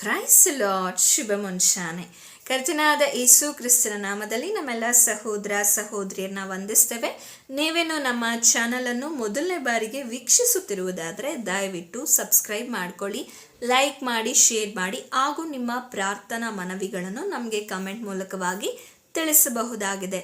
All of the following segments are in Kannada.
Price lord. ಶುಭ ಮುಂಚಾನೆ. ಕರ್ತನಾದ ಯೇಸು ಕ್ರಿಸ್ತನ ನಾಮದಲ್ಲಿ ನಮ್ಮೆಲ್ಲ ಸಹೋದರ ಸಹೋದರಿಯರನ್ನ ವಂದಿಸ್ತೇವೆ. ನೀವೇನು ನಮ್ಮ ಚಾನಲನ್ನು ಮೊದಲನೇ ಬಾರಿಗೆ ವೀಕ್ಷಿಸುತ್ತಿರುವುದಾದರೆ ದಯವಿಟ್ಟು ಸಬ್ಸ್ಕ್ರೈಬ್ ಮಾಡ್ಕೊಳ್ಳಿ, ಲೈಕ್ ಮಾಡಿ, ಶೇರ್ ಮಾಡಿ, ಹಾಗೂ ನಿಮ್ಮ ಪ್ರಾರ್ಥನಾ ಮನವಿಗಳನ್ನು ನಮಗೆ ಕಮೆಂಟ್ ಮೂಲಕವಾಗಿ ತಿಳಿಸಬಹುದಾಗಿದೆ.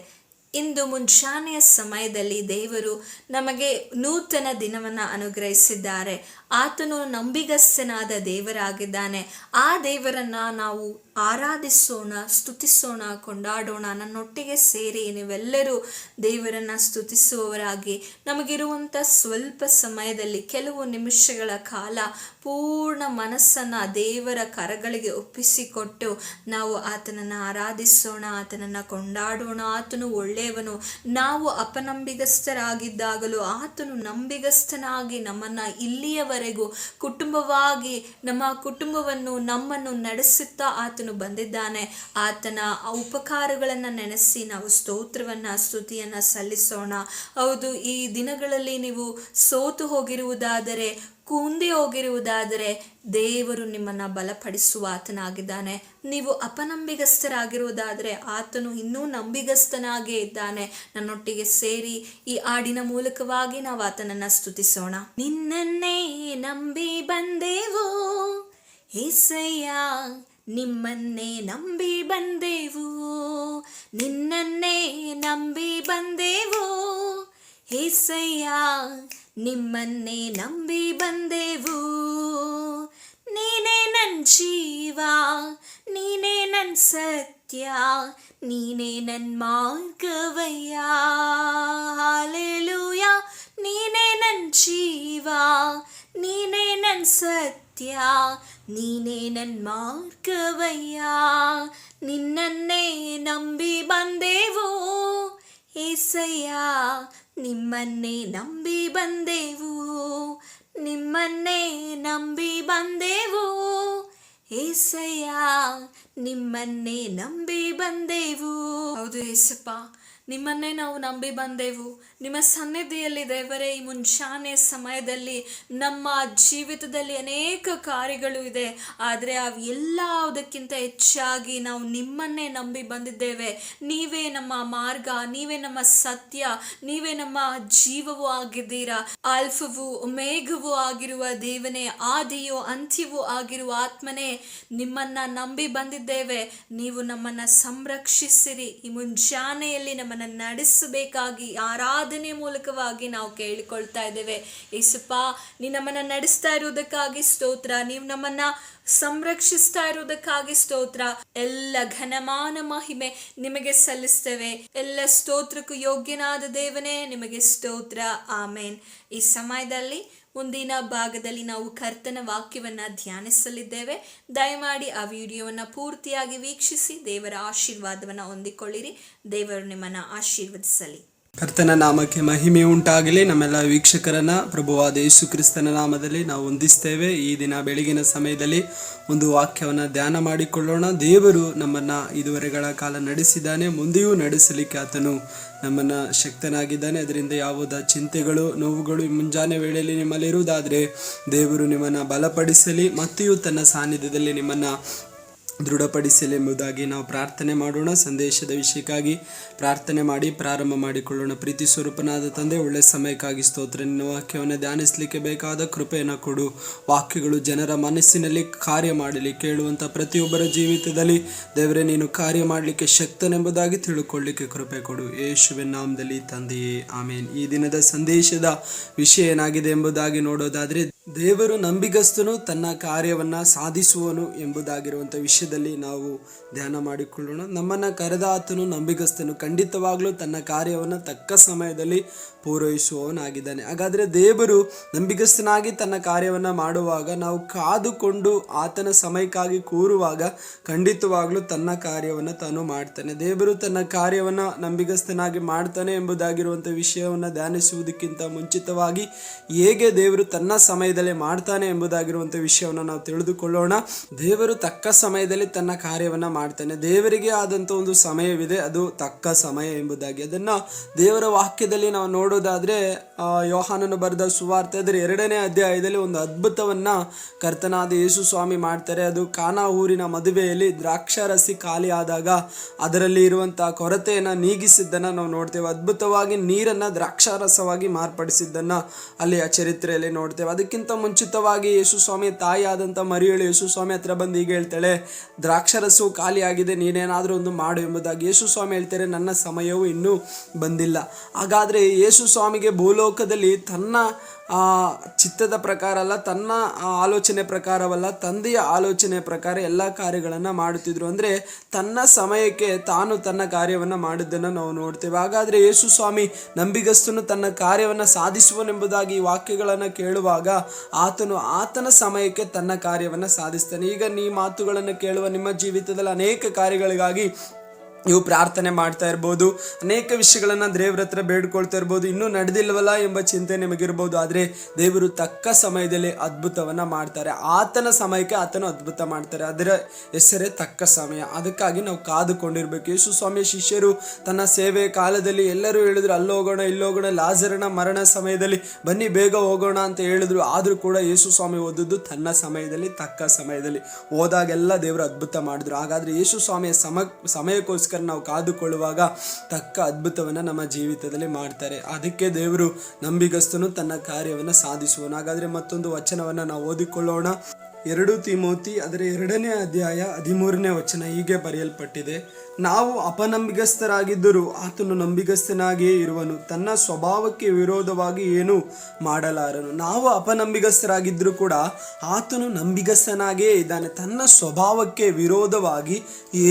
ಇಂದು ಮುಂಜಾನೆಯ ಸಮಯದಲ್ಲಿ ದೇವರು ನಮಗೆ ನೂತನ ದಿನವನ್ನು ಅನುಗ್ರಹಿಸಿದ್ದಾರೆ. ಆತನು ನಂಬಿಗಸ್ತನಾದ ದೇವರಾಗಿದ್ದಾನೆ. ಆ ದೇವರನ್ನು ನಾವು ಆರಾಧಿಸೋಣ, ಸ್ತುತಿಸೋಣ, ಕೊಂಡಾಡೋಣ. ನನ್ನೊಟ್ಟಿಗೆ ಸೇರಿ ನೀವೆಲ್ಲರೂ ದೇವರನ್ನು ಸ್ತುತಿಸುವವರಾಗಿ ನಮಗಿರುವಂಥ ಸ್ವಲ್ಪ ಸಮಯದಲ್ಲಿ ಕೆಲವು ನಿಮಿಷಗಳ ಕಾಲ ಪೂರ್ಣ ಮನಸ್ಸನ್ನು ದೇವರ ಕರಗಳಿಗೆ ಒಪ್ಪಿಸಿಕೊಟ್ಟು ನಾವು ಆತನನ್ನು ಆರಾಧಿಸೋಣ, ಆತನನ್ನು ಕೊಂಡಾಡೋಣ. ಆತನು ಒಳ್ಳೆಯವನು. ನಾವು ಅಪನಂಬಿಗಸ್ತರಾಗಿದ್ದಾಗಲೂ ಆತನು ನಂಬಿಗಸ್ತನಾಗಿ ನಮ್ಮನ್ನು ಇಲ್ಲಿಯವರೆಗೂ ಕುಟುಂಬವಾಗಿ ನಮ್ಮ ಕುಟುಂಬವನ್ನು ನಮ್ಮನ್ನು ನಡೆಸುತ್ತಾ ಆತನು ಬಂದಿದ್ದಾನೆ. ಆತನ ಉಪಕಾರಗಳನ್ನು ನೆನೆಸಿ ನಾವು ಸ್ತೋತ್ರವನ್ನು, ಸ್ತುತಿಯನ್ನು ಸಲ್ಲಿಸೋಣ. ಹೌದು, ಈ ದಿನಗಳಲ್ಲಿ ನೀವು ಸೋತು ಹೋಗಿರುವುದಾದರೆ, ಕುಂದಿ ಹೋಗಿರುವುದಾದರೆ ದೇವರು ನಿಮ್ಮನ್ನು ಬಲಪಡಿಸುವ ಆತನಾಗಿದ್ದಾನೆ. ನೀವು ಅಪನಂಬಿಗಸ್ತರಾಗಿರುವುದಾದರೆ ಆತನು ಇನ್ನೂ ನಂಬಿಗಸ್ತನಾಗೇ ಇದ್ದಾನೆ. ನನ್ನೊಟ್ಟಿಗೆ ಸೇರಿ ಈ ಹಾಡಿನ ಮೂಲಕವಾಗಿ ನಾವು ಆತನನ್ನು ಸ್ತುತಿಸೋಣ. ನಿನ್ನನ್ನೇ ನಂಬಿ ಬಂದೆವು ಏಸಯ್ಯ, ನಿಮ್ಮನ್ನೇ ನಂಬಿ ಬಂದೆವು, ನಿನ್ನನ್ನೇ ನಂಬಿ ಬಂದೆವು ಏಸಯ್ಯ, ನಿಮ್ಮನ್ನೇ ನಂಬಿ ಬಂದೆವು. ನೀನೇ ನನ್ನ ಜೀವ, ನೀನೇ ನನ್ನ ಸತ್ಯ, ನೀನೇ ನನ್ನ ಮಾರ್ಗವಯ್ಯ. ಹಾಲೆಲೂಯ. ನೀನೇ ನನ್ನ ಜೀವ, ನೀನೇ ನನ್ನ ಸತ್ಯ, ನೀನೇ ನನ್ನ ಮಾರ್ಗವಯ್ಯ. ನಿನ್ನನ್ನೇ ನಂಬಿ ಬಂದೆವು ಏಸಯ್ಯ, ನಿಮ್ಮನ್ನೇ ನಂಬಿ ಬಂದೆವು, ನಿಮ್ಮನ್ನೇ ನಂಬಿ ಬಂದೆವು ಏಸಯ್ಯ, ನಿಮ್ಮನ್ನೇ ನಂಬಿ ಬಂದೆವು. ಹೌದು ಏಸಪ್ಪ, ನಿಮ್ಮನ್ನೇ ನಾವು ನಂಬಿ ಬಂದೆವು. ನಿಮ್ಮ ಸನ್ನಿಧಿಯಲ್ಲಿ ದೇವರೇ ಈ ಮುಂಜಾನೆ ಸಮಯದಲ್ಲಿ ನಮ್ಮ ಜೀವಿತದಲ್ಲಿ ಅನೇಕ ಕಾರ್ಯಗಳು ಇದೆ, ಆದರೆ ಅವೆಲ್ಲದಕ್ಕಿಂತ ಹೆಚ್ಚಾಗಿ ನಾವು ನಿಮ್ಮನ್ನೇ ನಂಬಿ ಬಂದಿದ್ದೇವೆ. ನೀವೇ ನಮ್ಮ ಮಾರ್ಗ, ನೀವೇ ನಮ್ಮ ಸತ್ಯ, ನೀವೇ ನಮ್ಮ ಜೀವವೂ ಆಗಿದ್ದೀರಾ. ಆಲ್ಫವೂ ಒಮೇಘವೂ ಆಗಿರುವ ದೇವನೇ, ಆದಿಯೋ ಅಂತ್ಯವೂ ಆಗಿರುವ ಆತ್ಮನೇ, ನಿಮ್ಮನ್ನ ನಂಬಿ ಬಂದಿದ್ದೇವೆ. ನೀವು ನಮ್ಮನ್ನ ಸಂರಕ್ಷಿಸಿರಿ. ಈ ಮುಂಜಾನೆಯಲ್ಲಿ ನಮ್ಮನ್ನು ನಡೆಸಬೇಕಾಗಿ ಆರಾಧನೆ ಮೂಲಕವಾಗಿ ನಾವು ಕೇಳಿಕೊಳ್ತಾ ಇದ್ದೇವೆ. ಯೇಸಪ್ಪ, ನೀನು ನಮ್ಮನ್ನು ನಡೆಸ್ತಾ ಇರುವುದಕ್ಕಾಗಿ ಸ್ತೋತ್ರ. ನೀವು ನಮ್ಮನ್ನ ಸಂರಕ್ಷಿಸ್ತಾ ಇರುವುದಕ್ಕಾಗಿ ಸ್ತೋತ್ರ. ಎಲ್ಲ ಘನಮಾನ ಮಹಿಮೆ ನಿಮಗೆ ಸಲ್ಲಿಸ್ತೇವೆ. ಎಲ್ಲ ಸ್ತೋತ್ರಕ್ಕೂ ಯೋಗ್ಯನಾದ ದೇವನೇ, ನಿಮಗೆ ಸ್ತೋತ್ರ. ಆಮೇನ್. ಈ ಸಮಯದಲ್ಲಿ ಮುಂದಿನ ಭಾಗದಲ್ಲಿ ನಾವು ಕರ್ತನ ವಾಕ್ಯವನ್ನು ಧ್ಯಾನಿಸಲಿದ್ದೇವೆ. ದಯಮಾಡಿ ಆ ವಿಡಿಯೋವನ್ನು ಪೂರ್ತಿಯಾಗಿ ವೀಕ್ಷಿಸಿ ದೇವರ ಆಶೀರ್ವಾದವನ್ನು ಹೊಂದಿಕೊಳ್ಳಿರಿ. ದೇವರು ನಿಮ್ಮನ್ನು ಆಶೀರ್ವದಿಸಲಿ. ಕರ್ತನ ನಾಮಕ್ಕೆ ಮಹಿಮೆ ಉಂಟಾಗಲಿ. ನಮ್ಮೆಲ್ಲ ವೀಕ್ಷಕರನ್ನ ಪ್ರಭುವಾದ ಯೇಸು ಕ್ರಿಸ್ತನ ನಾಮದಲ್ಲಿ ನಾವು ವಂದಿಸ್ತೇವೆ. ಈ ದಿನ ಬೆಳಗಿನ ಸಮಯದಲ್ಲಿ ಒಂದು ವಾಕ್ಯವನ್ನು ಧ್ಯಾನ ಮಾಡಿಕೊಳ್ಳೋಣ. ದೇವರು ನಮ್ಮನ್ನು ಇದುವರೆಗಳ ಕಾಲ ನಡೆಸಿದ್ದಾನೆ, ಮುಂದೆಯೂ ನಡೆಸಲಿಕ್ಕೆ ಆತನು ನಮ್ಮನ್ನು ಶಕ್ತನಾಗಿದ್ದಾನೆ. ಅದರಿಂದ ಯಾವುದೇ ಚಿಂತೆಗಳು, ನೋವುಗಳು ಮುಂಜಾನೆ ವೇಳೆಯಲ್ಲಿ ನಿಮ್ಮಲ್ಲಿರುವುದಾದರೆ ದೇವರು ನಿಮ್ಮನ್ನು ಬಲಪಡಿಸಲಿ, ಮತ್ತೆಯೂ ತನ್ನ ಸಾನ್ನಿಧ್ಯದಲ್ಲಿ ನಿಮ್ಮನ್ನು ದೃಢಪಡಿಸಲಿ ಎಂಬುದಾಗಿ ನಾವು ಪ್ರಾರ್ಥನೆ ಮಾಡೋಣ. ಸಂದೇಶದ ವಿಷಯಕ್ಕಾಗಿ ಪ್ರಾರ್ಥನೆ ಮಾಡಿ ಪ್ರಾರಂಭ ಮಾಡಿಕೊಳ್ಳೋಣ. ಪ್ರೀತಿ ಸ್ವರೂಪನಾದ ತಂದೆ, ಒಳ್ಳೆ ಸಮಯಕ್ಕಾಗಿ ಸ್ತೋತ್ರ. ನಿನ್ನ ವಾಕ್ಯವನ್ನು ಧ್ಯಾನಿಸಲಿಕ್ಕೆ ಬೇಕಾದ ಕೃಪೆಯನ್ನು ಕೊಡು. ವಾಕ್ಯಗಳು ಜನರ ಮನಸ್ಸಿನಲ್ಲಿ ಕಾರ್ಯ ಮಾಡಲಿ. ಕೇಳುವಂಥ ಪ್ರತಿಯೊಬ್ಬರ ಜೀವಿತದಲ್ಲಿ ದೇವರೇ ನೀನು ಕಾರ್ಯ ಮಾಡಲಿಕ್ಕೆ ಶಕ್ತನೆಂಬುದಾಗಿ ತಿಳ್ಕೊಳ್ಳಿಕ್ಕೆ ಕೃಪೆ ಕೊಡು. ಯೇಸುವಿನ ನಾಮದಲ್ಲಿ ತಂದೆಯೇ, ಆಮೇನ್. ಈ ದಿನದ ಸಂದೇಶದ ವಿಷಯ ಏನಾಗಿದೆ ಎಂಬುದಾಗಿ ನೋಡೋದಾದರೆ, ದೇವರು ನಂಬಿಗಸ್ತನು, ತನ್ನ ಕಾರ್ಯವನ್ನು ಸಾಧಿಸುವನು ಎಂಬುದಾಗಿರುವಂಥ ವಿಷಯದಲ್ಲಿ ನಾವು ಧ್ಯಾನ ಮಾಡಿಕೊಳ್ಳೋಣ. ನಮ್ಮನ್ನು ಕರೆದ ಆತನು ನಂಬಿಗಸ್ತನು, ಖಂಡಿತವಾಗ್ಲೂ ತನ್ನ ಕಾರ್ಯವನ್ನು ತಕ್ಕ ಸಮಯದಲ್ಲಿ ಪೂರೈಸುವವನಾಗಿದ್ದಾನೆ. ಹಾಗಾದರೆ ದೇವರು ನಂಬಿಗಸ್ತನಾಗಿ ತನ್ನ ಕಾರ್ಯವನ್ನು ಮಾಡುವಾಗ, ನಾವು ಕಾದುಕೊಂಡು ಆತನ ಸಮಯಕ್ಕಾಗಿ ಕೂರುವಾಗ ಖಂಡಿತವಾಗ್ಲೂ ತನ್ನ ಕಾರ್ಯವನ್ನು ತಾನು ಮಾಡ್ತಾನೆ. ದೇವರು ತನ್ನ ಕಾರ್ಯವನ್ನು ನಂಬಿಗಸ್ತನಾಗಿ ಮಾಡ್ತಾನೆ ಎಂಬುದಾಗಿರುವಂಥ ವಿಷಯವನ್ನು ಧ್ಯಾನಿಸುವುದಕ್ಕಿಂತ ಮುಂಚಿತವಾಗಿ ಹೇಗೆ ದೇವರು ತನ್ನ ಸಮಯದಲ್ಲಿ ಮಾಡ್ತಾನೆ ಎಂಬುದಾಗಿರುವಂಥ ವಿಷಯವನ್ನು ನಾವು ತಿಳಿದುಕೊಳ್ಳೋಣ. ದೇವರು ತಕ್ಕ ಸಮಯದಲ್ಲಿ ಸಮಯದಲ್ಲಿ ತನ್ನ ಕಾರ್ಯವನ್ನು ಮಾಡ್ತಾನೆ. ದೇವರಿಗೆ ಆದಂಥ ಒಂದು ಸಮಯವಿದೆ, ಅದು ತಕ್ಕ ಸಮಯ ಎಂಬುದಾಗಿ. ಅದನ್ನು ದೇವರ ವಾಕ್ಯದಲ್ಲಿ ನಾವು ನೋಡೋದಾದರೆ ಯೋಹಾನನು ಬರೆದ ಸುವಾರ್ತೆ ಅದರ 2ನೇ ಅಧ್ಯಾಯದಲ್ಲಿ ಒಂದು ಅದ್ಭುತವನ್ನು ಕರ್ತನಾದ ಯೇಸು ಸ್ವಾಮಿ ಮಾಡ್ತಾರೆ. ಅದು ಕಾನಾ ಊರಿನ ಮದುವೆಯಲ್ಲಿ ದ್ರಾಕ್ಷಾರಸಿ ಖಾಲಿ ಆದಾಗ ಅದರಲ್ಲಿ ಇರುವಂಥ ಕೊರತೆಯನ್ನು ನೀಗಿಸಿದ್ದನ್ನು ನಾವು ನೋಡ್ತೇವೆ. ಅದ್ಭುತವಾಗಿ ನೀರನ್ನು ದ್ರಾಕ್ಷಾರಸವಾಗಿ ಮಾರ್ಪಡಿಸಿದ್ದನ್ನು ಅಲ್ಲಿ ಆ ಚರಿತ್ರೆಯಲ್ಲಿ ನೋಡ್ತೇವೆ. ಅದಕ್ಕಿಂತ ಮುಂಚಿತವಾಗಿ ಯೇಸು ಸ್ವಾಮಿ ತಾಯಿಯಾದಂಥ ಮರಿಯಳು ಯೇಸು ಸ್ವಾಮಿ ಹತ್ರ ಬಂದು ಈಗ ಹೇಳ್ತಾಳೆ, ದ್ರಾಕ್ಷಾರಸವು ಖಾಲಿಯಾಗಿದೆ, ನೀನೇನಾದರೂ ಒಂದು ಮಾಡು ಎಂಬುದಾಗಿ. ಯೇಸು ಸ್ವಾಮಿ ಹೇಳ್ತಾರೆ, ನನ್ನ ಸಮಯವು ಇನ್ನೂ ಬಂದಿಲ್ಲ. ಹಾಗಾದರೆ ಯೇಸು ಸ್ವಾಮಿಗೆ ಭೂಲೋಕದಲ್ಲಿ ತನ್ನ ಚಿತ್ತದ ಪ್ರಕಾರ ಅಲ್ಲ, ತನ್ನ ಆಲೋಚನೆ ಪ್ರಕಾರವಲ್ಲ, ತಂದೆಯ ಆಲೋಚನೆ ಪ್ರಕಾರ ಎಲ್ಲ ಕಾರ್ಯಗಳನ್ನು ಮಾಡುತ್ತಿದ್ರು. ಅಂದರೆ ತನ್ನ ಸಮಯಕ್ಕೆ ತಾನು ತನ್ನ ಕಾರ್ಯವನ್ನು ಮಾಡಿದ್ದನ್ನು ನಾವು ನೋಡ್ತೇವೆ. ಹಾಗಾದರೆ ಯೇಸು ಸ್ವಾಮಿ ನಂಬಿಗಸ್ತನು, ತನ್ನ ಕಾರ್ಯವನ್ನು ಸಾಧಿಸುವನೆಂಬುದಾಗಿ ಈ ವಾಕ್ಯಗಳನ್ನು ಕೇಳುವಾಗ ಆತನು ಆತನ ಸಮಯಕ್ಕೆ ತನ್ನ ಕಾರ್ಯವನ್ನು ಸಾಧಿಸ್ತಾನೆ. ಈಗ ಈ ಮಾತುಗಳನ್ನು ಕೇಳುವ ನಿಮ್ಮ ಜೀವಿತದಲ್ಲಿ ಅನೇಕ ಕಾರ್ಯಗಳಿಗಾಗಿ ನೀವು ಪ್ರಾರ್ಥನೆ ಮಾಡ್ತಾ ಇರ್ಬೋದು, ಅನೇಕ ವಿಷಯಗಳನ್ನು ದೇವ್ರ ಹತ್ರ ಬೇಡ್ಕೊಳ್ತಾ ಇರ್ಬೋದು, ಇನ್ನೂ ನಡೆದಿಲ್ವಲ್ಲ ಎಂಬ ಚಿಂತೆ ನಿಮಗಿರ್ಬೋದು. ಆದರೆ ದೇವರು ತಕ್ಕ ಸಮಯದಲ್ಲಿ ಅದ್ಭುತವನ್ನು ಮಾಡ್ತಾರೆ. ಆತನ ಸಮಯಕ್ಕೆ ಆತನು ಅದ್ಭುತ ಮಾಡ್ತಾರೆ. ಅದರ ಹೆಸರೇ ತಕ್ಕ ಸಮಯ. ಅದಕ್ಕಾಗಿ ನಾವು ಕಾದುಕೊಂಡಿರ್ಬೇಕು. ಯೇಸು ಸ್ವಾಮಿ ಶಿಷ್ಯರು ತನ್ನ ಸೇವೆಯ ಕಾಲದಲ್ಲಿ ಎಲ್ಲರೂ ಹೇಳಿದ್ರು, ಅಲ್ಲೋಗೋಣ ಇಲ್ಲೋಗೋಣ, ಲಾಜರನ ಮರಣ ಸಮಯದಲ್ಲಿ ಬನ್ನಿ ಬೇಗ ಹೋಗೋಣ ಅಂತ ಹೇಳಿದ್ರು. ಆದರೂ ಕೂಡ ಯೇಸು ಸ್ವಾಮಿ ಓದಿದ್ದು ತನ್ನ ಸಮಯದಲ್ಲಿ, ತಕ್ಕ ಸಮಯದಲ್ಲಿ ಹೋದಾಗೆಲ್ಲ ದೇವರು ಅದ್ಭುತ ಮಾಡಿದ್ರು. ಹಾಗಾದರೆ ಯೇಸು ಸ್ವಾಮಿಯ ಸಮಯಕ್ಕೋಸ್ಕರ ನಾವು ಕಾದುಕೊಳ್ಳುವಾಗ ತಕ್ಕ ಅದ್ಭುತವನ್ನು ನಮ್ಮ ಜೀವಿತದಲ್ಲಿ ಮಾಡ್ತಾರೆ. ಅದಕ್ಕೆ ದೇವರು ನಂಬಿಗಸ್ತನು, ತನ್ನ ಕಾರ್ಯವನ್ನು ಸಾಧಿಸುವನು. ಹಾಗಾದರೆ ಮತ್ತೊಂದು ವಚನವನ್ನು ನಾವು ಓದಿಕೊಳ್ಳೋಣ. 2 ತಿಮೋತಿ ಅದರ 2ನೇ ಅಧ್ಯಾಯ 13ನೇ ವಚನ ಹೀಗೆ ಬರೆಯಲ್ಪಟ್ಟಿದೆ, ನಾವು ಅಪನಂಬಿಗಸ್ತರಾಗಿದ್ದರೂ ಆತನು ನಂಬಿಗಸ್ತನಾಗಿಯೇ ಇರುವನು, ತನ್ನ ಸ್ವಭಾವಕ್ಕೆ ವಿರೋಧವಾಗಿ ಏನೂ ಮಾಡಲಾರನು. ನಾವು ಅಪನಂಬಿಗಸ್ತರಾಗಿದ್ದರೂ ಕೂಡ ಆತನು ನಂಬಿಗಸ್ತನಾಗಿಯೇ ಇದ್ದಾನೆ, ತನ್ನ ಸ್ವಭಾವಕ್ಕೆ ವಿರೋಧವಾಗಿ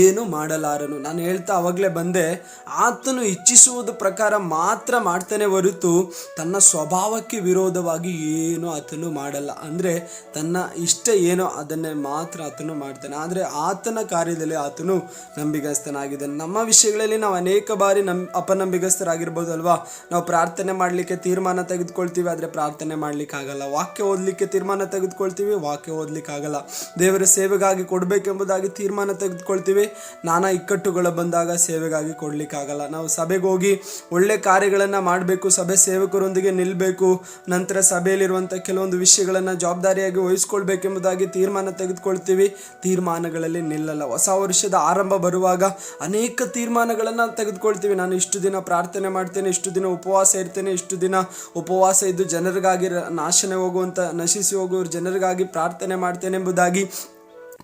ಏನು ಮಾಡಲಾರನು. ನಾನು ಹೇಳ್ತಾ ಅವಾಗಲೇ ಬಂದೆ, ಆತನು ಇಚ್ಛಿಸುವುದು ಪ್ರಕಾರ ಮಾತ್ರ ಮಾಡ್ತಾನೆ ಹೊರತು ತನ್ನ ಸ್ವಭಾವಕ್ಕೆ ವಿರೋಧವಾಗಿ ಏನು ಆತನು ಮಾಡಲ್ಲ. ಅಂದರೆ ತನ್ನ ಇಷ್ಟ ಏನೋ ಅದನ್ನೇ ಮಾತ್ರ ಆತನು ಮಾಡ್ತಾನೆ. ಆದರೆ ಆತನ ಕಾರ್ಯದಲ್ಲಿ ಆತನು ನಂಬಿಗಸ್ತನಾಗಿದ್ದಾನೆ. ನಮ್ಮ ವಿಷಯಗಳಲ್ಲಿ ನಾವು ಅನೇಕ ಬಾರಿ ಅಪನಂಬಿಗಸ್ತರಾಗಿರ್ಬೋದು ಅಲ್ವಾ. ನಾವು ಪ್ರಾರ್ಥನೆ ಮಾಡಲಿಕ್ಕೆ ತೀರ್ಮಾನ ತೆಗೆದುಕೊಳ್ತೀವಿ, ಆದರೆ ಪ್ರಾರ್ಥನೆ ಮಾಡಲಿಕ್ಕಾಗಲ್ಲ. ವಾಕ್ಯ ಓದಲಿಕ್ಕೆ ತೀರ್ಮಾನ ತೆಗೆದುಕೊಳ್ತೀವಿ, ವಾಕ್ಯ ಓದಲಿಕ್ಕಾಗಲ್ಲ. ದೇವರ ಸೇವೆಗಾಗಿ ಕೊಡಬೇಕೆಂಬುದಾಗಿ ತೀರ್ಮಾನ ತೆಗೆದುಕೊಳ್ತೀವಿ, ನಾನಾ ಇಕ್ಕಟ್ಟುಗಳು ಬಂದಾಗ ಸೇವೆಗಾಗಿ ಕೊಡಲಿಕ್ಕಾಗಲ್ಲ. ನಾವು ಸಭೆಗೆ ಹೋಗಿ ಒಳ್ಳೆ ಕಾರ್ಯಗಳನ್ನು ಮಾಡಬೇಕು, ಸಭೆ ಸೇವಕರೊಂದಿಗೆ ನಿಲ್ಲಬೇಕು, ನಂತರ ಸಭೆಯಲ್ಲಿರುವಂಥ ಕೆಲವೊಂದು ವಿಷಯಗಳನ್ನು ಜವಾಬ್ದಾರಿಯಾಗಿ ವಹಿಸ್ಕೊಳ್ಬೇಕೆಂಬುದಾಗಿ ತೀರ್ಮಾನ ತೆಗೆದುಕೊಳ್ತೀವಿ, ತೀರ್ಮಾನಗಳಲ್ಲಿ ನಿಲ್ಲಲ್ಲ. ಹೊಸ ವರ್ಷದ ಆರಂಭ ಬರುವಾಗ ಅನೇಕ ತೀರ್ಮಾನಗಳನ್ನು ತೆಗೆದುಕೊಳ್ತೀವಿ. ನಾನು ಇಷ್ಟು ದಿನ ಪ್ರಾರ್ಥನೆ ಮಾಡ್ತೇನೆ, ಇಷ್ಟು ದಿನ ಉಪವಾಸ ಇರ್ತೇನೆ, ಇಷ್ಟು ದಿನ ಉಪವಾಸ ಇದ್ದು ಜನರಿಗಾಗಿ ನಶಿಸಿ ಹೋಗುವ ಜನರಿಗಾಗಿ ಪ್ರಾರ್ಥನೆ ಮಾಡ್ತೇನೆ ಎಂಬುದಾಗಿ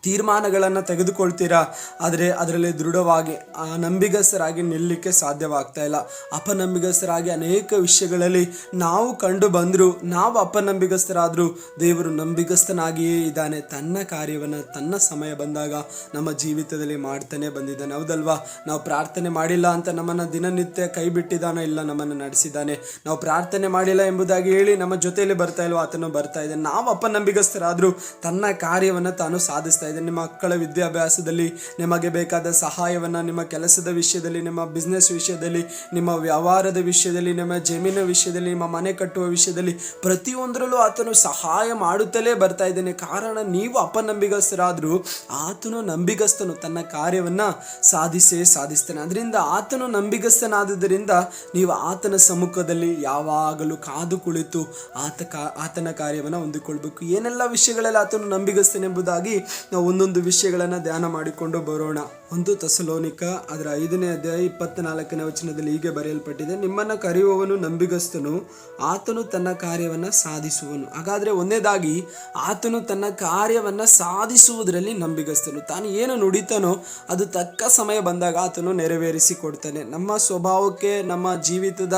ತೀರ್ಮಾನಗಳನ್ನು ತೆಗೆದುಕೊಳ್ತೀರಾ. ಆದರೆ ಅದರಲ್ಲಿ ದೃಢವಾಗಿ ನಂಬಿಗಸ್ತರಾಗಿ ನಿಲ್ಲಲಿಕ್ಕೆ ಸಾಧ್ಯವಾಗ್ತಾ ಇಲ್ಲ. ಅಪನಂಬಿಗಸ್ತರಾಗಿ ಅನೇಕ ವಿಷಯಗಳಲ್ಲಿ ನಾವು ಕಂಡು ಬಂದರೂ, ನಾವು ಅಪನಂಬಿಗಸ್ತರಾದರೂ ದೇವರು ನಂಬಿಗಸ್ತನಾಗಿಯೇ ಇದ್ದಾನೆ. ತನ್ನ ಕಾರ್ಯವನ್ನು ತನ್ನ ಸಮಯ ಬಂದಾಗ ನಮ್ಮ ಜೀವಿತದಲ್ಲಿ ಮಾಡ್ತಾನೆ ಬಂದಿದ್ದಾನೆ. ಹೌದಲ್ವಾ? ನಾವು ಪ್ರಾರ್ಥನೆ ಮಾಡಿಲ್ಲ ಅಂತ ನಮ್ಮನ್ನು ದಿನನಿತ್ಯ ಕೈ ಬಿಟ್ಟಿದ್ದಾನೋ? ಇಲ್ಲ, ನಮ್ಮನ್ನು ನಡೆಸಿದ್ದಾನೆ. ನಾವು ಪ್ರಾರ್ಥನೆ ಮಾಡಿಲ್ಲ ಎಂಬುದಾಗಿ ಹೇಳಿ ನಮ್ಮ ಜೊತೆಯಲ್ಲಿ ಬರ್ತಾ ಇಲ್ವೋ? ಆತನು ಬರ್ತಾ ಇದ್ದಾನೆ. ನಾವು ಅಪನಂಬಿಗಸ್ತರಾದರೂ ತನ್ನ ಕಾರ್ಯವನ್ನು ತಾನು ಸಾಧಿಸ್ತಾ ಇದ್ದಾನೆ. ನಿಮ್ಮ ಮಕ್ಕಳ ವಿದ್ಯಾಭ್ಯಾಸದಲ್ಲಿ ನಿಮಗೆ ಬೇಕಾದ ಸಹಾಯವನ್ನು, ನಿಮ್ಮ ಕೆಲಸದ ವಿಷಯದಲ್ಲಿ, ನಿಮ್ಮ ಬಿಸ್ನೆಸ್ ವಿಷಯದಲ್ಲಿ, ನಿಮ್ಮ ವ್ಯವಹಾರದ ವಿಷಯದಲ್ಲಿ, ನಿಮ್ಮ ಜಮೀನಿನ ವಿಷಯದಲ್ಲಿ, ನಿಮ್ಮ ಮನೆ ಕಟ್ಟುವ ವಿಷಯದಲ್ಲಿ, ಪ್ರತಿಯೊಂದರಲ್ಲೂ ಆತನು ಸಹಾಯ ಮಾಡುತ್ತಲೇ ಬರ್ತಾ ಇದ್ದಾನೆ. ಕಾರಣ ನೀವು ಅಪನಂಬಿಗಸ್ತರಾದರೂ ಆತನು ನಂಬಿಗಸ್ತನು, ತನ್ನ ಕಾರ್ಯವನ್ನು ಸಾಧಿಸ್ತಾನೆ. ಅದರಿಂದ ಆತನು ನಂಬಿಗಸ್ತನಾದುದರಿಂದ ನೀವು ಆತನ ಸಮ್ಮುಖದಲ್ಲಿ ಯಾವಾಗಲೂ ಕಾದು ಕುಳಿತು ಆತನ ಕಾರ್ಯವನ್ನು ಹೊಂದಿಕೊಳ್ಬೇಕು. ಏನೆಲ್ಲ ವಿಷಯಗಳಲ್ಲಿ ಆತನು ನಂಬಿಗಸ್ತನೆಂಬುದಾಗಿ ನಾವು ಒಂದೊಂದು ವಿಷಯಗಳನ್ನು ಧ್ಯಾನ ಮಾಡಿಕೊಂಡು ಬರೋಣ. 1 ತೆಸಲೋನಿಕ ಅದರ 5ನೇ ಅಧ್ಯಾಯ 24ನೇ ವಚನದಲ್ಲಿ ಹೀಗೆ ಬರೆಯಲ್ಪಟ್ಟಿದೆ, ನಿಮ್ಮನ್ನು ಕರೆಯುವವನು ನಂಬಿಗಸ್ತನು, ಆತನು ತನ್ನ ಕಾರ್ಯವನ್ನು ಸಾಧಿಸುವನು. ಹಾಗಾದರೆ ಒಂದನೇದಾಗಿ ಆತನು ತನ್ನ ಕಾರ್ಯವನ್ನು ಸಾಧಿಸುವುದರಲ್ಲಿ ನಂಬಿಗಸ್ತನು. ತಾನು ಏನು ನುಡಿತಾನೋ ಅದು ತಕ್ಕ ಸಮಯ ಬಂದಾಗ ಆತನು ನೆರವೇರಿಸಿ ಕೊಡ್ತಾನೆ. ನಮ್ಮ ಸ್ವಭಾವಕ್ಕೆ, ನಮ್ಮ ಜೀವಿತದ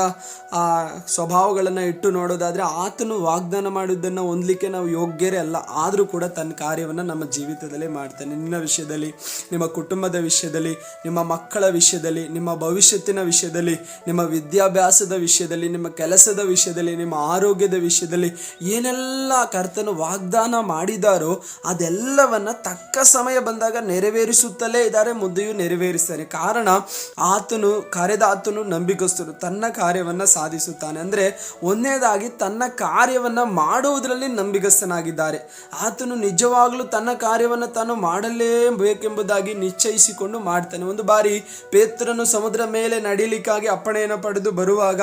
ಸ್ವಭಾವಗಳನ್ನು ಇಟ್ಟು ನೋಡೋದಾದರೆ ಆತನು ವಾಗ್ದಾನ ಮಾಡಿದ್ದನ್ನು ಹೊಂದಲಿಕ್ಕೆ ನಾವು ಯೋಗ್ಯರೇ ಅಲ್ಲ. ಆದರೂ ಕೂಡ ತನ್ನ ಕಾರ್ಯವನ್ನು ನಮ್ಮ ಜೀವಿತದಲ್ಲಿ ಮಾಡ್ತಾನೆ. ನಿನ್ನ ವಿಷಯದಲ್ಲಿ, ನಿಮ್ಮ ಕುಟುಂಬದ ವಿಷಯದಲ್ಲಿ, ನಿಮ್ಮ ಮಕ್ಕಳ ವಿಷಯದಲ್ಲಿ, ನಿಮ್ಮ ಭವಿಷ್ಯತ್ತಿನ ವಿಷಯದಲ್ಲಿ, ನಿಮ್ಮ ವಿದ್ಯಾಭ್ಯಾಸದ ವಿಷಯದಲ್ಲಿ, ನಿಮ್ಮ ಕೆಲಸದ ವಿಷಯದಲ್ಲಿ, ನಿಮ್ಮ ಆರೋಗ್ಯದ ವಿಷಯದಲ್ಲಿ ಏನೆಲ್ಲ ಕರ್ತನು ವಾಗ್ದಾನ ಮಾಡಿದಾರೋ ಅದೆಲ್ಲವನ್ನ ತಕ್ಕ ಸಮಯ ಬಂದಾಗ ನೆರವೇರಿಸುತ್ತಲೇ ಇದ್ದಾರೆ, ಮುಂದೆಯೂ ನೆರವೇರಿಸ್ತಾನೆ. ಕಾರಣ ಆತನು ಕರೆದ ಆತನು ನಂಬಿಗಸ್ತನು, ತನ್ನ ಕಾರ್ಯವನ್ನು ಸಾಧಿಸುತ್ತಾನೆ. ಅಂದರೆ ಒಂದನೇದಾಗಿ ತನ್ನ ಕಾರ್ಯವನ್ನು ಮಾಡುವುದರಲ್ಲಿ ನಂಬಿಗಸ್ತನಾಗಿದ್ದಾರೆ. ಆತನು ನಿಜವಾಗಲೂ ತನ್ನ ಕಾರ್ಯವನ್ನು ಕಾರ್ಯವನ್ನು ತಾನು ಮಾಡಲೇಬೇಕೆಂಬುದಾಗಿ ನಿಶ್ಚಯಿಸಿಕೊಂಡು ಮಾಡ್ತಾನೆ. ಒಂದು ಬಾರಿ ಪೇತ್ರನು ಸಮುದ್ರ ಮೇಲೆ ನಡೀಲಿಕ್ಕಾಗಿ ಅಪ್ಪಣೆಯನ್ನು ಪಡೆದು ಬರುವಾಗ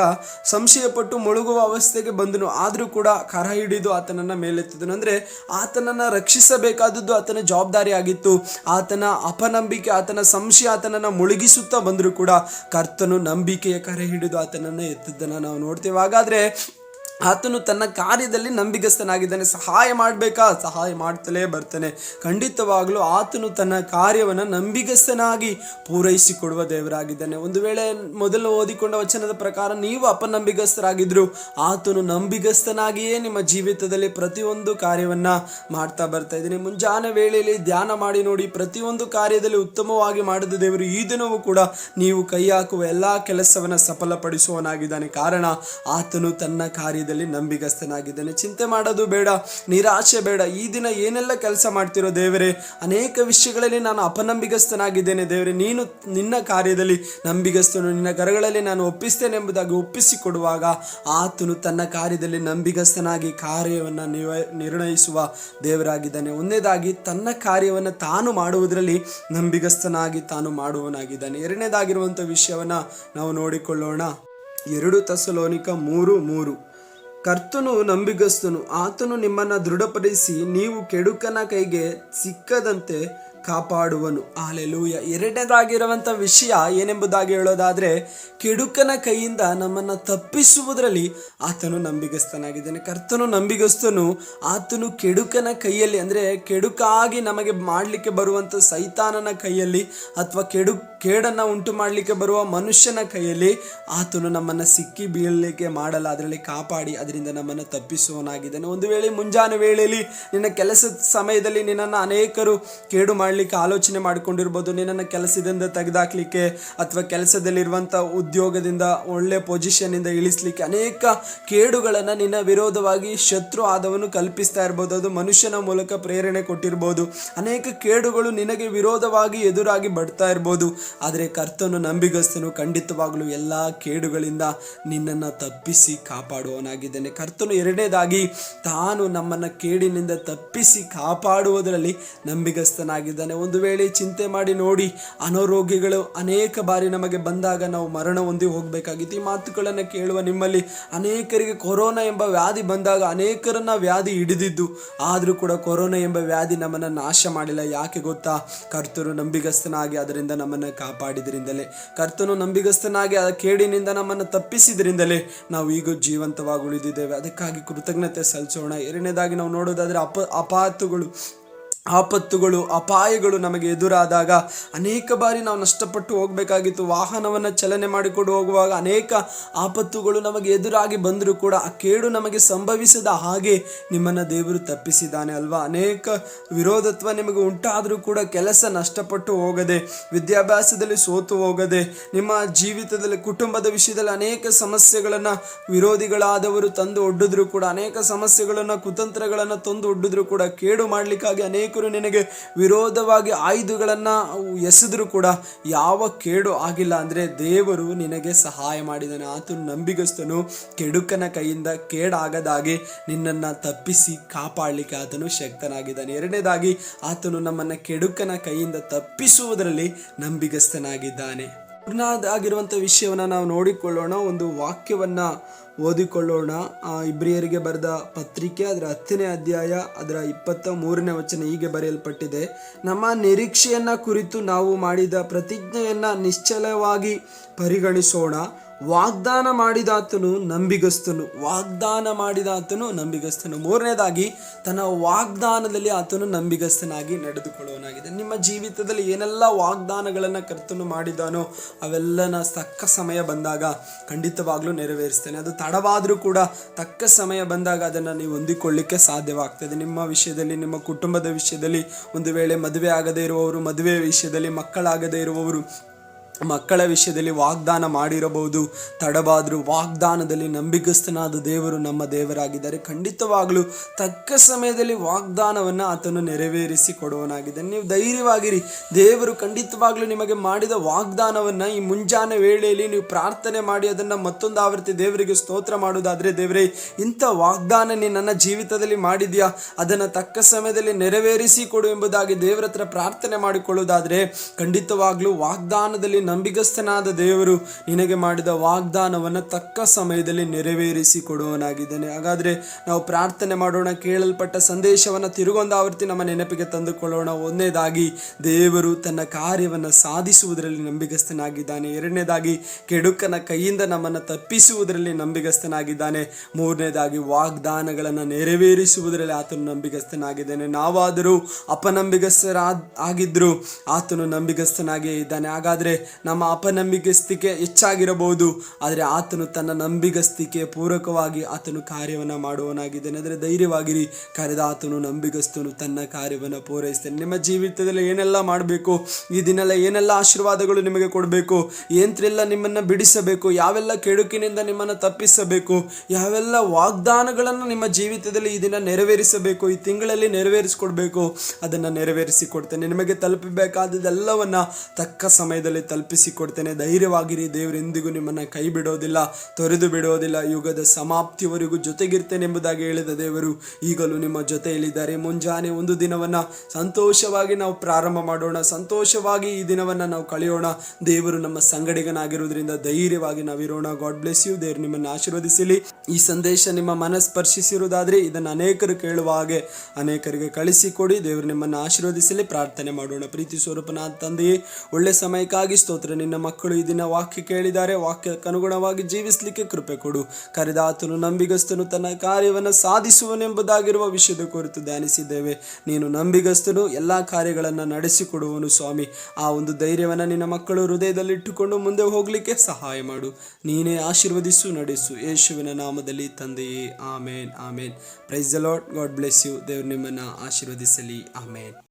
ಸಂಶಯಪಟ್ಟು ಮುಳುಗುವ ಅವಸ್ಥೆಗೆ ಬಂದನು. ಆದರೂ ಕೂಡ ಕರ ಹಿಡಿದು ಆತನನ್ನ ಮೇಲೆತ್ತಿದನು. ಅಂದ್ರೆ ಆತನನ್ನ ರಕ್ಷಿಸಬೇಕಾದದ್ದು ಆತನ ಜವಾಬ್ದಾರಿ ಆಗಿತ್ತು. ಆತನ ಅಪನಂಬಿಕೆ, ಆತನ ಸಂಶಯ ಆತನನ್ನ ಮುಳುಗಿಸುತ್ತಾ ಬಂದರೂ ಕೂಡ ಕರ್ತನು ನಂಬಿಕೆಯ ಕರೆ ಹಿಡಿದು ಆತನನ್ನ ಎತ್ತಿದ್ದನ್ನು ನಾವು ನೋಡ್ತೇವೆ. ಹಾಗಾದ್ರೆ ಆತನು ತನ್ನ ಕಾರ್ಯದಲ್ಲಿ ನಂಬಿಗಸ್ತನಾಗಿದ್ದಾನೆ. ಸಹಾಯ ಮಾಡಬೇಕಾ, ಸಹಾಯ ಮಾಡ್ತಲೇ ಬರ್ತಾನೆ. ಖಂಡಿತವಾಗಲೂ ಆತನು ತನ್ನ ಕಾರ್ಯವನ್ನು ನಂಬಿಗಸ್ತನಾಗಿ ಪೂರೈಸಿಕೊಡುವ ದೇವರಾಗಿದ್ದಾನೆ. ಒಂದು ವೇಳೆ ಮೊದಲು ಓದಿಕೊಂಡ ವಚನದ ಪ್ರಕಾರ ನೀವು ಅಪನಂಬಿಗಸ್ತರಾಗಿದ್ರು, ಆತನು ನಂಬಿಗಸ್ತನಾಗಿಯೇ ನಿಮ್ಮ ಜೀವಿತದಲ್ಲಿ ಪ್ರತಿಯೊಂದು ಕಾರ್ಯವನ್ನ ಮಾಡ್ತಾ ಬರ್ತಾ ಇದ್ದೀನಿ. ಮುಂಜಾನೆ ವೇಳೆಯಲ್ಲಿ ಧ್ಯಾನ ಮಾಡಿ ನೋಡಿ, ಪ್ರತಿಯೊಂದು ಕಾರ್ಯದಲ್ಲಿ ಉತ್ತಮವಾಗಿ ಮಾಡಿದ ದೇವರು ಈ ದಿನವೂ ಕೂಡ ನೀವು ಕೈ ಹಾಕುವ ಎಲ್ಲಾ ಕೆಲಸವನ್ನ ಸಫಲಪಡಿಸುವವನಾಗಿದ್ದಾನೆ. ಕಾರಣ ಆತನು ತನ್ನ ಕಾರ್ಯ ನಂಬಿಗಸ್ತನಾಗಿದ್ದಾನೆ. ಚಿಂತೆ ಮಾಡೋದು ಬೇಡ, ನಿರಾಶೆ ಬೇಡ. ಈ ದಿನ ಏನೆಲ್ಲ ಕೆಲಸ ಮಾಡ್ತಿರೋ ದೇವರೇ, ಅನೇಕ ವಿಷಯಗಳಲ್ಲಿ ನಾನು ಅಪನಂಬಿಗಸ್ತನಾಗಿದ್ದೇನೆ ದೇವರೇ, ನೀನು ನಿನ್ನ ಕಾರ್ಯದಲ್ಲಿ ನಂಬಿಗಸ್ತನು, ನಿನ್ನ ಕರಗಳಲ್ಲಿ ನಾನು ಒಪ್ಪಿಸ್ತೇನೆ ಎಂಬುದಾಗಿ ಒಪ್ಪಿಸಿಕೊಡುವಾಗ ಆತನು ತನ್ನ ಕಾರ್ಯದಲ್ಲಿ ನಂಬಿಗಸ್ತನಾಗಿ ಕಾರ್ಯವನ್ನು ನಿರ್ಣಯಿಸುವ ದೇವರಾಗಿದ್ದಾನೆ. ಒಂದನೇದಾಗಿ ತನ್ನ ಕಾರ್ಯವನ್ನು ತಾನು ಮಾಡುವುದರಲ್ಲಿ ನಂಬಿಗಸ್ತನಾಗಿ ತಾನು ಮಾಡುವವನಾಗಿದ್ದಾನೆ. ಎರಡನೇದಾಗಿರುವಂಥ ವಿಷಯವನ್ನ ನಾವು ನೋಡಿಕೊಳ್ಳೋಣ. 2 ಥೆಸಲೋನಿಕ 3:3 ಕರ್ತನು ನಂಬಿಗಸ್ತನು, ಆತನು ನಿಮ್ಮನ್ನು ದೃಢಪಡಿಸಿ ನೀವು ಕೆಡುಕನ ಕೈಗೆ ಸಿಕ್ಕದಂತೆ ಕಾಪಾಡುವನು. ಹಲ್ಲೆಲೂಯ. ಎರಡನೇದಾಗಿರುವಂಥ ವಿಷಯ ಏನೆಂಬುದಾಗಿ ಹೇಳೋದಾದ್ರೆ, ಕೆಡುಕನ ಕೈಯಿಂದ ನಮ್ಮನ್ನು ತಪ್ಪಿಸುವುದರಲ್ಲಿ ಆತನು ನಂಬಿಗಸ್ತನಾಗಿದ್ದಾನೆ. ಕರ್ತನು ನಂಬಿಗಸ್ತನು. ಆತನು ಕೆಡುಕನ ಕೈಯಲ್ಲಿ, ಅಂದರೆ ಕೆಡುಕಾಗಿ ನಮಗೆ ಮಾಡಲಿಕ್ಕೆ ಬರುವಂಥ ಸೈತಾನನ ಕೈಯಲ್ಲಿ ಅಥವಾ ಕೇಡನ್ನು ಉಂಟು ಮಾಡಲಿಕ್ಕೆ ಬರುವ ಮನುಷ್ಯನ ಕೈಯಲ್ಲಿ ಆತನು ನಮ್ಮನ್ನು ಸಿಕ್ಕಿ ಬೀಳಲಿಕ್ಕೆ ಮಾಡಲ್ಲ, ಅದರಲ್ಲಿ ಕಾಪಾಡಿ ಅದರಿಂದ ನಮ್ಮನ್ನು ತಪ್ಪಿಸುವವನಾಗಿದ್ದಾನೆ. ಒಂದು ವೇಳೆ ಮುಂಜಾನೆ ವೇಳೆಯಲ್ಲಿ ನಿನ್ನ ಕೆಲಸದ ಸಮಯದಲ್ಲಿ ನಿನ್ನನ್ನು ಅನೇಕರು ಕೇಡು ಮಾಡಲಿಕ್ಕೆ ಆಲೋಚನೆ ಮಾಡಿಕೊಂಡಿರ್ಬೋದು, ನಿನ್ನನ್ನು ಕೆಲಸದಿಂದ ತೆಗೆದಾಕ್ಲಿಕ್ಕೆ ಅಥವಾ ಕೆಲಸದಲ್ಲಿರುವಂಥ ಉದ್ಯೋಗದಿಂದ ಒಳ್ಳೆ ಪೊಸಿಷನ್ನಿಂದ ಇಳಿಸ್ಲಿಕ್ಕೆ ಅನೇಕ ಕೇಡುಗಳನ್ನು ನಿನ್ನ ವಿರೋಧವಾಗಿ ಶತ್ರು ಆದವನು ಕಲ್ಪಿಸ್ತಾ ಇರ್ಬೋದು. ಅದು ಮನುಷ್ಯನ ಮೂಲಕ ಪ್ರೇರಣೆ ಕೊಟ್ಟಿರ್ಬೋದು. ಅನೇಕ ಕೇಡುಗಳು ನಿನಗೆ ವಿರೋಧವಾಗಿ ಎದುರಾಗಿ ಬರ್ತಾ ಇರ್ಬೋದು. ಆದರೆ ಕರ್ತನು ನಂಬಿಗಸ್ತನು, ಖಂಡಿತವಾಗಲೂ ಎಲ್ಲ ಕೇಡುಗಳಿಂದ ನಿನ್ನನ್ನು ತಪ್ಪಿಸಿ ಕಾಪಾಡುವವನಾಗಿದ್ದಾನೆ. ಕರ್ತನು ಎರಡನೇದಾಗಿ ತಾನು ನಮ್ಮನ್ನು ಕೇಡಿನಿಂದ ತಪ್ಪಿಸಿ ಕಾಪಾಡುವುದರಲ್ಲಿ ನಂಬಿಗಸ್ತನಾಗಿದ್ದಾನೆ. ಒಂದು ವೇಳೆ ಚಿಂತೆ ಮಾಡಿ ನೋಡಿ, ಅನಾರೋಗ್ಯಗಳು ಅನೇಕ ಬಾರಿ ನಮಗೆ ಬಂದಾಗ ನಾವು ಮರಣ ಹೊಂದಿ ಹೋಗಬೇಕಾಗಿತ್ತು. ಈ ಮಾತುಗಳನ್ನು ಕೇಳುವ ನಿಮ್ಮಲ್ಲಿ ಅನೇಕರಿಗೆ ಕೊರೋನಾ ಎಂಬ ವ್ಯಾಧಿ ಬಂದಾಗ ಅನೇಕರನ್ನ ವ್ಯಾಧಿ ಹಿಡಿದಿದ್ದು, ಆದರೂ ಕೂಡ ಕೊರೋನಾ ಎಂಬ ವ್ಯಾಧಿ ನಮ್ಮನ್ನು ನಾಶ ಮಾಡಿಲ್ಲ. ಯಾಕೆ ಗೊತ್ತಾ? ಕರ್ತನು ನಂಬಿಗಸ್ತನಾಗಿ ಅದರಿಂದ ನಮ್ಮನ್ನು ಕಾಪಾಡಿದ್ರಿಂದಲೇ, ಕರ್ತನು ನಂಬಿಗಸ್ತನಾಗಿ ಆ ಕೇಡಿನಿಂದ ನಮ್ಮನ್ನು ತಪ್ಪಿಸಿದ್ರಿಂದಲೇ ನಾವು ಈಗ ಜೀವಂತವಾಗಿ ಉಳಿದಿದ್ದೇವೆ. ಅದಕ್ಕಾಗಿ ಕೃತಜ್ಞತೆ ಸಲ್ಲಿಸೋಣ. ಎರಡನೇದಾಗಿ ನಾವು ನೋಡೋದಾದ್ರೆ ಆಪತ್ತುಗಳು ಅಪಾಯಗಳು ನಮಗೆ ಎದುರಾದಾಗ ಅನೇಕ ಬಾರಿ ನಾವು ನಷ್ಟಪಟ್ಟು ಹೋಗಬೇಕಾಗಿತ್ತು. ವಾಹನವನ್ನು ಚಲನೆ ಮಾಡಿಕೊಂಡು ಹೋಗುವಾಗ ಅನೇಕ ಆಪತ್ತುಗಳು ನಮಗೆ ಎದುರಾಗಿ ಬಂದರೂ ಕೂಡ ಆ ಕೇಡು ನಮಗೆ ಸಂಭವಿಸದ ಹಾಗೆ ನಿಮ್ಮನ್ನು ದೇವರು ತಪ್ಪಿಸಿದ್ದಾನೆ ಅಲ್ವಾ? ಅನೇಕ ವಿರೋಧತ್ವ ನಿಮಗೆ ಉಂಟಾದರೂ ಕೂಡ ಕೆಲಸ ನಷ್ಟಪಟ್ಟು ಹೋಗದೆ, ವಿದ್ಯಾಭ್ಯಾಸದಲ್ಲಿ ಸೋತು ಹೋಗದೆ, ನಿಮ್ಮ ಜೀವಿತದಲ್ಲಿ ಕುಟುಂಬದ ವಿಷಯದಲ್ಲಿ ಅನೇಕ ಸಮಸ್ಯೆಗಳನ್ನು ವಿರೋಧಿಗಳಾದವರು ತಂದು ಒಡ್ಡಿದ್ರು ಕೂಡ, ಅನೇಕ ಸಮಸ್ಯೆಗಳನ್ನು ಕುತಂತ್ರಗಳನ್ನು ತಂದು ಒಡ್ಡಿದ್ರು ಕೂಡ, ಕೇಡು ಮಾಡಲಿಕ್ಕಾಗಿ ಅನೇಕ ನಿನಗೆ ವಿರೋಧವಾಗಿ ಆಯುಧಗಳನ್ನು ಎಸೆದರೂ ಕೂಡ ಯಾವ ಕೇಡು ಆಗಿಲ್ಲ. ಅಂದರೆ ದೇವರು ನಿನಗೆ ಸಹಾಯ ಮಾಡಿದ್ದಾನೆ. ಆತನು ನಂಬಿಗಸ್ತನು, ಕೆಡುಕನ ಕೈಯಿಂದ ಕೇಡಾಗದಾಗೆ ನಿನ್ನನ್ನು ತಪ್ಪಿಸಿ ಕಾಪಾಡಲಿಕ್ಕೆ ಆತನು ಶಕ್ತನಾಗಿದ್ದಾನೆ. ಎರಡನೇದಾಗಿ ಆತನು ನಮ್ಮನ್ನು ಕೆಡುಕನ ಕೈಯಿಂದ ತಪ್ಪಿಸುವುದರಲ್ಲಿ ನಂಬಿಗಸ್ತನಾಗಿದ್ದಾನೆ. ಆಗಿರುವಂಥ ವಿಷಯವನ್ನು ನಾವು ನೋಡಿಕೊಳ್ಳೋಣ. ಒಂದು ವಾಕ್ಯವನ್ನು ಓದಿಕೊಳ್ಳೋಣ. ಇಬ್ರಿಯರಿಗೆ ಬರೆದ ಪತ್ರಿಕೆ ಅದರ 10ನೇ ಅಧ್ಯಾಯ ಅದರ 23ನೇ ವಚನ ಹೀಗೆ ಬರೆಯಲ್ಪಟ್ಟಿದೆ: ನಮ್ಮ ನಿರೀಕ್ಷೆಯನ್ನ ಕುರಿತು ನಾವು ಮಾಡಿದ ಪ್ರತಿಜ್ಞೆಯನ್ನ ನಿಶ್ಚಲವಾಗಿ ಪರಿಗಣಿಸೋಣ. ವಾಗ್ದಾನ ಮಾಡಿದಾತನು ನಂಬಿಗಸ್ತನು. ಮೂರನೇದಾಗಿ ತನ್ನ ವಾಗ್ದಾನದಲ್ಲಿ ಆತನು ನಂಬಿಗಸ್ತನಾಗಿ ನಡೆದುಕೊಳ್ಳುವನಾಗಿದೆ. ನಿಮ್ಮ ಜೀವಿತದಲ್ಲಿ ಏನೆಲ್ಲ ವಾಗ್ದಾನಗಳನ್ನು ಕರ್ತನು ಮಾಡಿದಾನೋ ಅವೆಲ್ಲನ ತಕ್ಕ ಸಮಯ ಬಂದಾಗ ಖಂಡಿತವಾಗ್ಲೂ ನೆರವೇರಿಸ್ತೇನೆ. ಅದು ತಡವಾದರೂ ಕೂಡ ತಕ್ಕ ಸಮಯ ಬಂದಾಗ ಅದನ್ನು ನೀವು ಹೊಂದಿಕೊಳ್ಳಿಕ್ಕೆ ಸಾಧ್ಯವಾಗ್ತದೆ. ನಿಮ್ಮ ವಿಷಯದಲ್ಲಿ, ನಿಮ್ಮ ಕುಟುಂಬದ ವಿಷಯದಲ್ಲಿ, ಒಂದು ವೇಳೆ ಮದುವೆ ಆಗದೇ ಇರುವವರು, ಮದುವೆ ವಿಷಯದಲ್ಲಿ, ಮಕ್ಕಳಾಗದೇ ಇರುವವರು, ಮಕ್ಕಳ ವಿಷಯದಲ್ಲಿ ವಾಗ್ದಾನ ಮಾಡಿರಬಹುದು, ತಡವಾದರೂ ವಾಗ್ದಾನದಲ್ಲಿ ನಂಬಿಗಸ್ತನಾದ ದೇವರು ನಮ್ಮ ದೇವರಾಗಿದ್ದಾರೆ. ಖಂಡಿತವಾಗಲೂ ತಕ್ಕ ಸಮಯದಲ್ಲಿ ವಾಗ್ದಾನವನ್ನು ಆತನು ನೆರವೇರಿಸಿ ಕೊಡುವನಾಗಿದ್ದಾನೆ. ನೀವು ಧೈರ್ಯವಾಗಿರಿ. ದೇವರು ಖಂಡಿತವಾಗ್ಲೂ ನಿಮಗೆ ಮಾಡಿದ ವಾಗ್ದಾನವನ್ನು ಈ ಮುಂಜಾನೆ ವೇಳೆಯಲ್ಲಿ ನೀವು ಪ್ರಾರ್ಥನೆ ಮಾಡಿ ಅದನ್ನು ಮತ್ತೊಂದು ಆವೃತ್ತಿ ದೇವರಿಗೆ ಸ್ತೋತ್ರ ಮಾಡುವುದಾದರೆ, ದೇವರೇ ಇಂಥ ವಾಗ್ದಾನ ನೀನು ನನ್ನ ಜೀವಿತದಲ್ಲಿ ಮಾಡಿದ್ಯಾ, ಅದನ್ನು ತಕ್ಕ ಸಮಯದಲ್ಲಿ ನೆರವೇರಿಸಿ ಕೊಡು ಎಂಬುದಾಗಿ ದೇವರ ಹತ್ರ ಪ್ರಾರ್ಥನೆ ಮಾಡಿಕೊಳ್ಳುವುದಾದರೆ, ಖಂಡಿತವಾಗ್ಲೂ ವಾಗ್ದಾನದಲ್ಲಿ ನಂಬಿಗಸ್ತನಾದ ದೇವರು ನಿನಗೆ ಮಾಡಿದ ವಾಗ್ದಾನವನ್ನು ತಕ್ಕ ಸಮಯದಲ್ಲಿ ನೆರವೇರಿಸಿ ಕೊಡುವನಾಗಿದ್ದಾನೆ. ಹಾಗಾದರೆ ನಾವು ಪ್ರಾರ್ಥನೆ ಮಾಡೋಣ. ಕೇಳಲ್ಪಟ್ಟ ಸಂದೇಶವನ್ನು ತಿರುಗೊಂದು ಆವೃತ್ತಿ ನಮ್ಮ ನೆನಪಿಗೆ ತಂದುಕೊಳ್ಳೋಣ. ಒಂದನೇದಾಗಿ, ದೇವರು ತನ್ನ ಕಾರ್ಯವನ್ನು ಸಾಧಿಸುವುದರಲ್ಲಿ ನಂಬಿಗಸ್ತನಾಗಿದ್ದಾನೆ. ಎರಡನೇದಾಗಿ, ಕೆಡುಕನ ಕೈಯಿಂದ ನಮ್ಮನ್ನು ತಪ್ಪಿಸುವುದರಲ್ಲಿ ನಂಬಿಗಸ್ತನಾಗಿದ್ದಾನೆ. ಮೂರನೇದಾಗಿ, ವಾಗ್ದಾನಗಳನ್ನು ನೆರವೇರಿಸುವುದರಲ್ಲಿ ಆತನು ನಂಬಿಗಸ್ತನಾಗಿದ್ದಾನೆ. ನಾವಾದರೂ ಆಗಿದ್ದರೂ ಆತನು ನಂಬಿಗಸ್ತನಾಗಿಯೇ ಇದ್ದಾನೆ. ಹಾಗಾದರೆ ನಮ್ಮ ಅಪನಂಬಿಗಸ್ತಿಕೆ ಹೆಚ್ಚಾಗಿರಬಹುದು, ಆದರೆ ಆತನು ತನ್ನ ನಂಬಿಗಸ್ತಿಕೆ ಪೂರಕವಾಗಿ ಆತನು ಕಾರ್ಯವನ್ನು ಮಾಡುವನಾಗಿದ್ದಾನೆ. ಅಂದರೆ ಧೈರ್ಯವಾಗಿರಿ. ಕರೆದ ಆತನು ನಂಬಿಗಸ್ತನು, ತನ್ನ ಕಾರ್ಯವನ್ನು ಪೂರೈಸ್ತಾನೆ. ನಿಮ್ಮ ಜೀವಿತದಲ್ಲಿ ಏನೆಲ್ಲ ಮಾಡಬೇಕು, ಈ ದಿನೆಲ್ಲ ಏನೆಲ್ಲ ಆಶೀರ್ವಾದಗಳು ನಿಮಗೆ ಕೊಡಬೇಕು, ಏಂತ್ರೆಲ್ಲ ನಿಮ್ಮನ್ನು ಬಿಡಿಸಬೇಕು, ಯಾವೆಲ್ಲ ಕೆಡುಕಿನಿಂದ ನಿಮ್ಮನ್ನು ತಪ್ಪಿಸಬೇಕು, ಯಾವೆಲ್ಲ ವಾಗ್ದಾನಗಳನ್ನು ನಿಮ್ಮ ಜೀವಿತದಲ್ಲಿ ಈ ದಿನ ನೆರವೇರಿಸಬೇಕು, ಈ ತಿಂಗಳಲ್ಲಿ ನೆರವೇರಿಸಿಕೊಡ್ಬೇಕು, ಅದನ್ನು ನೆರವೇರಿಸಿ ಕೊಡ್ತೇನೆ. ನಿಮಗೆ ತಲುಪಬೇಕಾದದೆಲ್ಲವನ್ನು ತಕ್ಕ ಸಮಯದಲ್ಲಿ ತಲುಪಿಸಿಕೊಡ್ತೇನೆ. ಧೈರ್ಯವಾಗಿರಿ. ದೇವರು ಎಂದಿಗೂ ನಿಮ್ಮನ್ನು ಕೈ ಬಿಡೋದಿಲ್ಲ, ತೊರೆದು ಬಿಡೋದಿಲ್ಲ. ಯುಗದ ಸಮಾಪ್ತಿಯವರೆಗೂ ಜೊತೆಗಿರ್ತೇನೆ ಎಂಬುದಾಗಿ ಹೇಳಿದ ದೇವರು ಈಗಲೂ ನಿಮ್ಮ ಜೊತೆಯಲ್ಲಿದ್ದಾರೆ. ಮುಂಜಾನೆ ಒಂದು ದಿನವನ್ನು ಸಂತೋಷವಾಗಿ ನಾವು ಪ್ರಾರಂಭ ಮಾಡೋಣ, ಸಂತೋಷವಾಗಿ ಈ ದಿನವನ್ನು ನಾವು ಕಳೆಯೋಣ. ದೇವರು ನಮ್ಮ ಸಂಗಡಿಗನಾಗಿರುವುದರಿಂದ ಧೈರ್ಯವಾಗಿ ನಾವಿರೋಣ. God bless you. ದೇವರು ನಿಮ್ಮನ್ನು ಆಶೀರ್ವದಿಸಲಿ. ಈ ಸಂದೇಶ ನಿಮ್ಮ ಮನಸ್ಪರ್ಶಿಸಿರುವುದಾದರೆ ಇದನ್ನು ಅನೇಕರು ಕೇಳುವ ಹಾಗೆ ಅನೇಕರಿಗೆ ಕಳಿಸಿಕೊಡಿ. ದೇವರು ನಿಮ್ಮನ್ನು ಆಶೀರ್ವದಿಸಲಿ. ಪ್ರಾರ್ಥನೆ ಮಾಡೋಣ. ಪ್ರೀತಿ ಸ್ವರೂಪನಾದ ತಂದೆಯೇ, ಒಳ್ಳೆ ಸಮಯಕ್ಕಾಗಿ ಸ್ತೋತ್ರ. ನಿನ್ನ ಮಕ್ಕಳು ಈ ದಿನ ವಾಕ್ಯ ಕೇಳಿದ್ದಾರೆ, ವಾಕ್ಯಕ್ಕನುಗುಣವಾಗಿ ಜೀವಿಸಲಿಕ್ಕೆ ಕೃಪೆ ಕೊಡು. ಕರೆದಾತನು ನಂಬಿಗಸ್ತನು, ತನ್ನ ಕಾರ್ಯವನ್ನು ಸಾಧಿಸುವನೆಂಬುದಾಗಿರುವ ವಿಷಯದ ಕುರಿತು ಧ್ಯಾನಿಸಿದ್ದೇವೆ. ನೀನು ನಂಬಿಗಸ್ತನು, ಎಲ್ಲ ಕಾರ್ಯಗಳನ್ನು ನಡೆಸಿಕೊಡುವನು ಸ್ವಾಮಿ. ಆ ಒಂದು ಧೈರ್ಯವನ್ನು ನಿನ್ನ ಮಕ್ಕಳು ಹೃದಯದಲ್ಲಿಟ್ಟುಕೊಂಡು ಮುಂದೆ ಹೋಗಲಿಕ್ಕೆ ಸಹಾಯ ಮಾಡು. ನೀನೇ ಆಶೀರ್ವದಿಸು, ನಡೆಸು. ಯೇಸುವಿನ ನಾಮದಲ್ಲಿ ತಂದೆಯೇ, amen, amen. Praise the Lord. God bless you. ದೇವರು ನಿಮ್ಮನ್ನು ಆಶೀರ್ವದಿಸಲಿ. ಆಮೇನ್.